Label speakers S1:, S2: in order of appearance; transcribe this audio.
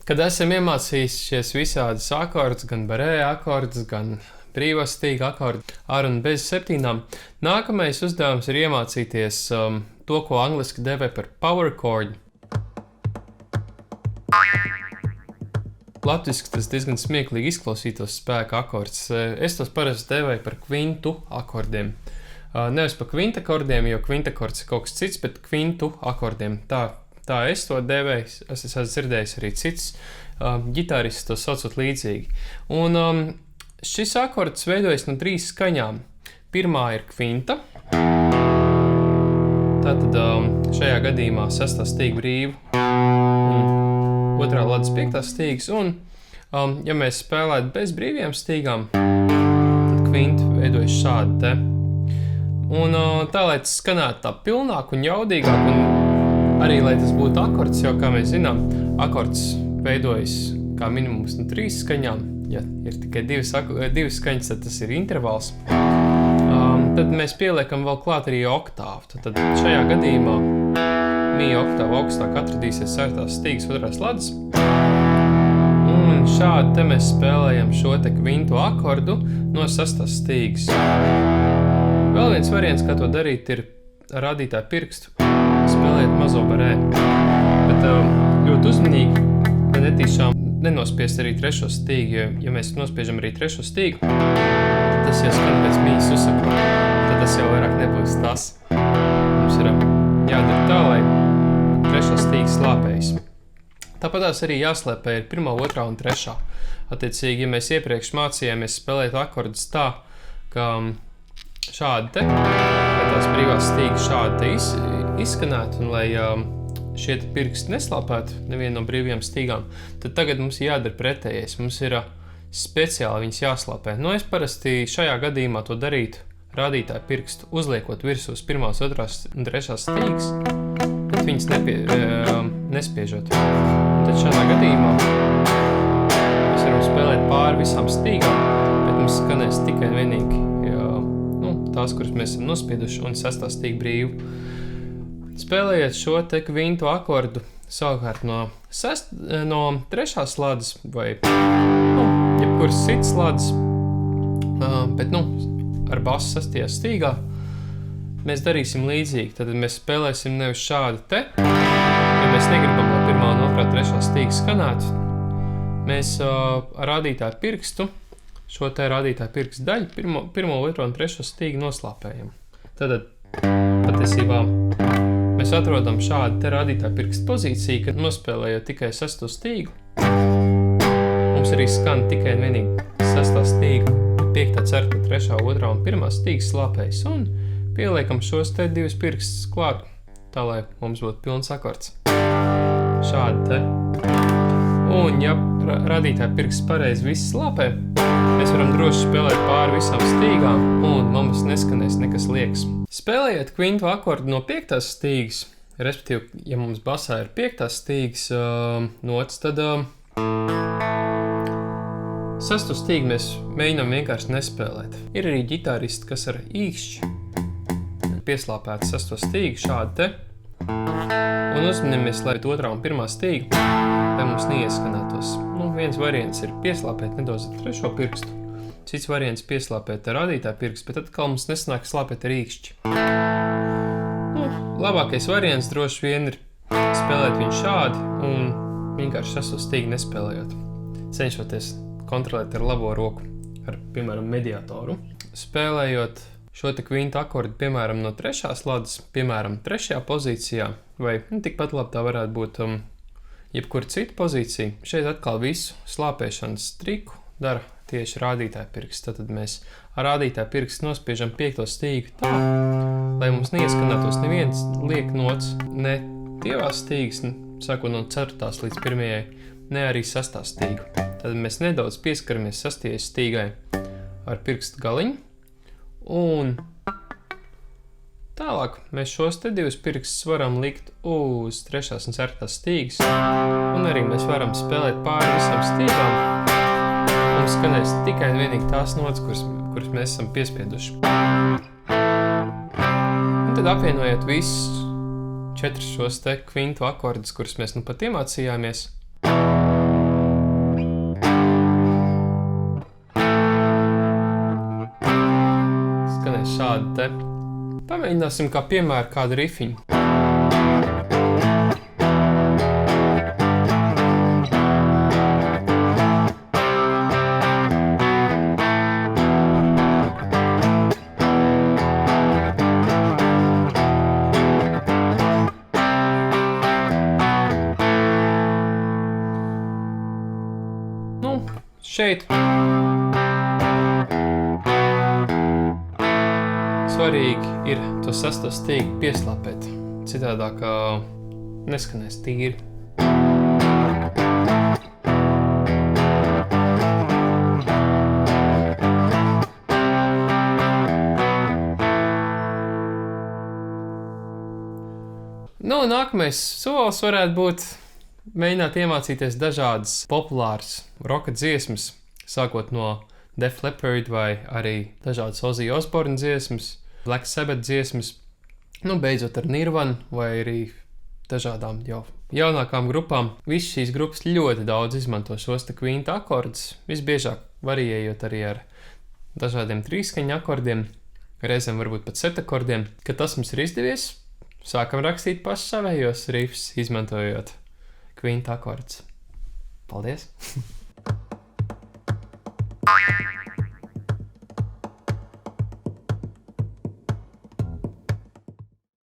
S1: Kad esam iemācījušies visādus akordus, gan barē akordus, gan brīvā stīga akordu ar un bez septīnām, nākamais uzdevums ir iemācīties to, ko angliski devē par power chord. Latviski tas diezgan smieklīgi izklausītos spēka akords. Es tos parasti devēju par kvintu akordiem. Nevis par kvintakordiem, jo kvintakords ir kaut kas cits, bet kvintu akordiem. Tā es to devēju. Es esmu dzirdējis arī cits ģitārists to saucot līdzīgi. Un šis akords veidojas no 3 skaņām. Pirmā ir kvinta. Tātad šajā gadījumā 6. stīga brīva. Otrā ladas 5. stīgas. Un, ja mēs spēlētu bez brīviem stīgām, tad kvinta veidojas šādi te. Un tā, lai tas skanētu tā pilnāk un jaudīgāk, un arī, lai tas būtu akords, jo, kā mēs zinām, akords veidojas kā minimums no 3 skaņām. Ja ir tikai 2 skaņas, tad tas ir intervāls. Tad mēs pieliekam vēl klāt arī oktāvu. Tad šajā gadījumā mīja oktāva augstāk atradīsies 4. stīgas 2. ladas. Un šādi te mēs spēlējam šo te kvintu akordu no 6. stīgas. Vēl viens variants, kā to darīt, ir ar rādītāju pirkstu spēlēt mazo barē. Bet ļoti uzmanīgi, lai netīšām nenospiest arī 3. stīgu, jo, ja mēs nospiežam arī 3. stīgu, tad tas jau skan pēc mījas uzsakuma. Tad tas jau vairāk nebūs tas. Mums ir jādara tā, lai 3. stīga slāpējas. Tāpatās arī jāslēpē ir 1., 2. un 3. Attiecīgi, ja mēs iepriekš mācījāmies spēlēt akordus tā, ka šādi te, lai tās brīvās stīgas šādi te izskanētu un lai šie pirksti neslāpētu nevienu no brīvajām stīgām, tad tagad mums jādara pretējais. Mums ir speciāli viņas jāslāpē. Es parasti šajā gadījumā to darītu rādītāju pirkstu uzliekot virsūs 1., 2. un 3. stīgas, bet viņas nespiežot. Un tad šādā gadījumā mēs varam spēlēt pāri visām stīgām, bet mums skanēs tikai vienīgi tās, kuras mēs esam nospieduši, un 6. stīga brīvu. Spēlējiet šo te kvintu akordu savukārt no 3. ladas vai jebkuras citas ladas, bet ar basu 6. stīgā mēs darīsim līdzīgi. Tad mēs spēlēsim nevis šādi te, ja mēs negribam, lai 1. un 2. 3. stīga skanētu. Mēs ar rādītāju pirkstu šo te rādītāju pirkstu daļu 1., 2. un 3. stīgu noslāpējam. Tad patiesībā mēs atrodam šādu te rādītāju pirkstu pozīciju, kad nospēlējot tikai 6. stīgu. Mums arī skan tikai un vienīgi 6. stīga, 5., 4., 3., 2. un 1. stīgas slāpējas. Un pieliekam šos te 2 pirkstus klāt, tā lai mums būtu pilns akords. Šādi te. Un ja rādītāja pirksts pareizi viss slāpē, mēs varam droši spēlēt pāri visām stīgām un mums neskanēs nekas liekas. Spēlējiet kvintu akordu no 5. stīgas, respektīvi, ja mums basā ir 5. stīgas nots, tad 6. stīgu mēs mēģinām vienkārši nespēlēt. Ir arī ģitāristi, kas ar īkšķi pieslāpētu 6. stīgu šādi te. Un uzmanamies, lai 2. un 1. stīga, lai mums neieskanētos. Viens variants ir pieslāpēt nedaudz ar 3. pirkstu. Cits variants pieslāpēt ar rādītāju pirkstu, bet atkal mums nesanāk slāpēt ar īkšķi. Labākais variants droši vien ir spēlēt viņu šādi un vienkārši 6. stīgu nespēlējot. Cenšoties kontrolēt ar labo roku, ar, piemēram, mediatoru. Spēlējot šo te kvintu akordu, piemēram, no 3. ladas, piemēram, 3. pozīcijā, vai tikpat labi tā varētu būt jebkura cita pozīcija. Šeit atkal visu slāpēšanas triku dara tieši rādītāja pirksts. Tad mēs ar rādītāja pirkstu nospiežam 5. stīgu tā, lai mums neieskanētos neviens liek nots, ne tievās stīgas, sākot no 4. līdz 1. ne arī 6. stīgu. Tad mēs nedaudz pieskaramies 6. stīgai ar pirkstu galiņu. Un tālāk mēs šos te 2 pirkstus varam likt uz 3. un 4. stīgas. Un arī mēs varam spēlēt pāri visām stīgām. Mums skanēs tikai un vienīgi tās notas, kuras mēs esam piespieduši. Un tad apvienojot visus 4 šos te kvintu akordus, kurus mēs nu pat iemācījāmies. šādu te. Pamēģināsim kā piemēru kādu rifiņu. Šeit svarīgi ir to sesto stīgu pieslāpēt, citādāk neskanēs tīri. Nākamais solis varētu būt mēģināt iemācīties dažādas populāras roka dziesmas, sākot no Def Leppard vai arī dažādas Ozzy Osbourne dziesmas, Black Sabbath dziesmas, beidzot ar Nirvanu vai arī dažādām jau jaunākām grupām. Visas šīs grupas ļoti daudz izmanto šos te kvinta akordus, visbiežāk variējot arī ar dažādiem trīskaņu akordiem, reizēm varbūt pat septakordiem. Kad tas mums ir izdevies, sākam rakstīt paši savējos rifus, izmantojot kvinta akordus. Paldies!